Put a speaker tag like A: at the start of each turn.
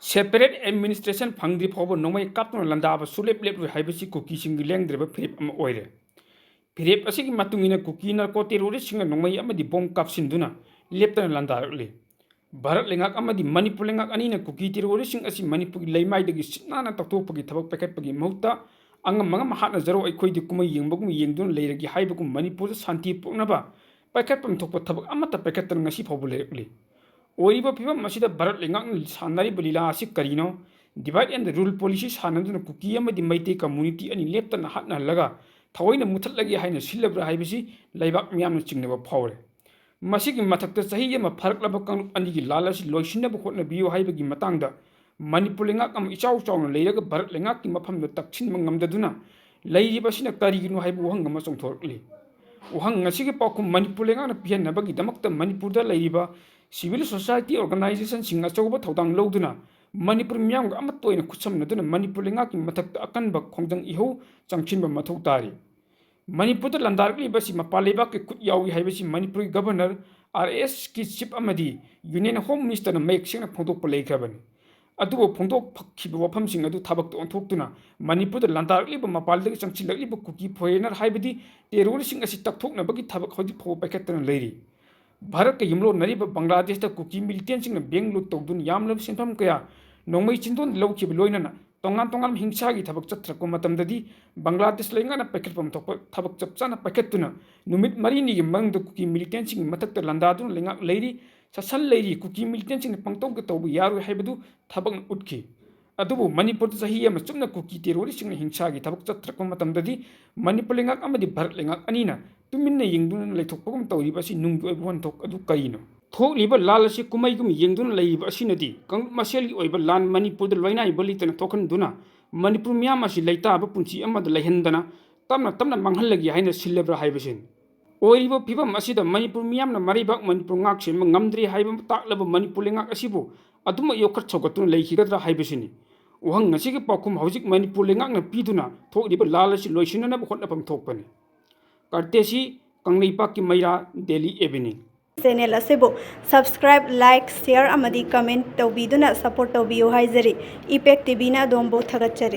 A: Separate administration फंगद्री फाव नोंमै कापन लंदाब सुलेप लेप हाइबसी कुकी सिंग लेंद्रब फिरेप अम ओइरे फिरेप असिगी मतुंगिना कुकी नरको टेरोरिस्ट सिंग नोंमै अमदि बॉम्ब कापसिंदुना लेप्तन लंदारले भारत लेंगाक अमदि मणिपुर लेंगाक अनिना कुकी टेरोरिस्ट सिंग असि मणिपुर लेमाइदगी सिनाना तक्तोपगी थबक पैखटपगी महत्ता अंगम मंगम हाना जरो अखोइदि कुमै येंबगुम येंगदुन लेरगी हाइबगुम मणिपुर शांति पोकनबा पैखटपम थोप थबक अमता पैखटन ngasi फाव लेरले ओरिबा फिबम मसिदा भारत लेंगाक सानारिब लीला असि करिनो डिवाइड एंड रूल पॉलिसी सानदुना कुकी अमदि मैते कम्युनिटी अनि लेप्तना हातना लगा थवैना मुथलगी हाइना सिल्लब्रा हाइबसी लैबाक मियामना चिंगनबा फावरे मसिगी मथक्ता सही अमा फरकलबा कांगलुप अनिगी लालासि लोइसिनबा होटनबियो हाइबगी मतंगदा मणिपुर लेंगाक अम इचाउ चाउना लेरगा भारत लेंगाक की मफमदा तक्सिनबा ngamdaduna लैरिबसिना करिगिनु हाइबु वहंग अमा चोंथोरकली वहंग ngasiगी पाखुम मणिपुर लेंगाकना पिहनबगी दमकता मणिपुरदा लैरिबा सिविल सोसाइटी ऑर्गेनाइजेशन सिंग अचौबा थौदांग लौदुना मणिपुर मियामगा अमत तोइना खुसमनदुना मणिपुर लेंगाकी मथक्ता अकनबा खोंजंग इहौ चंगछिनबा मथौ तारी मणिपुरदा लंदारकलिबसि मपाल लेबाककी खुद यावी हाइबसि मणिपुर गवर्नर आरएस की चीफ अमदि यूनियन होम मिनिस्टरना मयेक सेंगना फोंदोकपा लेखरबनि अदुबो फोंदोकफखिबा वफमसिंग अदु थाबक ओंथोक्तुना मणिपुरदा लंदारकलिबा मपालदगी चंगचिलकलिबा कुकी फोरेनर हाइबदि टेरोरिस्टसिंग असि तकथोकनबगी थाबक हौजि फो पैखतना लेरी भारत के युमलो नरीब बांग्लादेश कुकी मिलिटेंट सिंग बेंग लूट तौदुन यामलब सेंफम कया नोंमै चिंदोन लौखिब लोइनना तोंगान तोंगान हिंसागी थबक चत्रको मतमददी बांग्लादेश लेंगाना पैकेटपम थोप थबक चपचाना पैकेटुना नुमित मरीनी गी मंगद कुकी मिलिटेंट सिंग मथक्ता लंदादुन लेंगा लेरी ससल लेरी कुकी मिलिटेंट सिंग पंगतौग तौब यारु हाइबदु थबक उठखि अदुबु मणिपुर सही अमा चुमना कुकी टेरोरिस्ट सिंग हिंसागी थबक चत्रको मतमददी मणिपुर लेंगाक अमदि भारत लेंगाक अनिना तुमिन्ना येंगदुन लेथोकपगम तौरिबसि नुंगि ओइब वनथोक अदु करिनो थोकलिबा लाल असि कुमैगुम येंगदुन लैब असिनदि कंग मसेलगी ओइब लान मणिपुरद लोइनाइ बलितना थोखनदुना मणिपुर मियाम असि लैताब पुंची अमद लैहनदना तमना तमना मंगहलगी हाइना सिल्लब्रा हाइबसिन ओइब फिबम असिदा मणिपुर मियामना मरिबाक मणिपुर ngak सेम ngamdri हाइब ताकलब मणिपुर लेंगाक असिबु अदुम योखर छौगतुन लैखिगद्रा हाइबसिनि वहंग ngasiगी पाखुम हौजिक मणिपुर लेंगाकना पीदुना थोकलिबा लाल असि लोइसिननब होटनपम थोकपनि कार्टेसी कंगलैपाक की मैरा डेली इवनिंग
B: चैनल असेबो सब्सक्राइब लाइक शेयर अमदी कमेंट तौबीदुना सपोर्ट तौबियो हाइजरी इपेक्ट टीवी ना दोंबो थगचरी।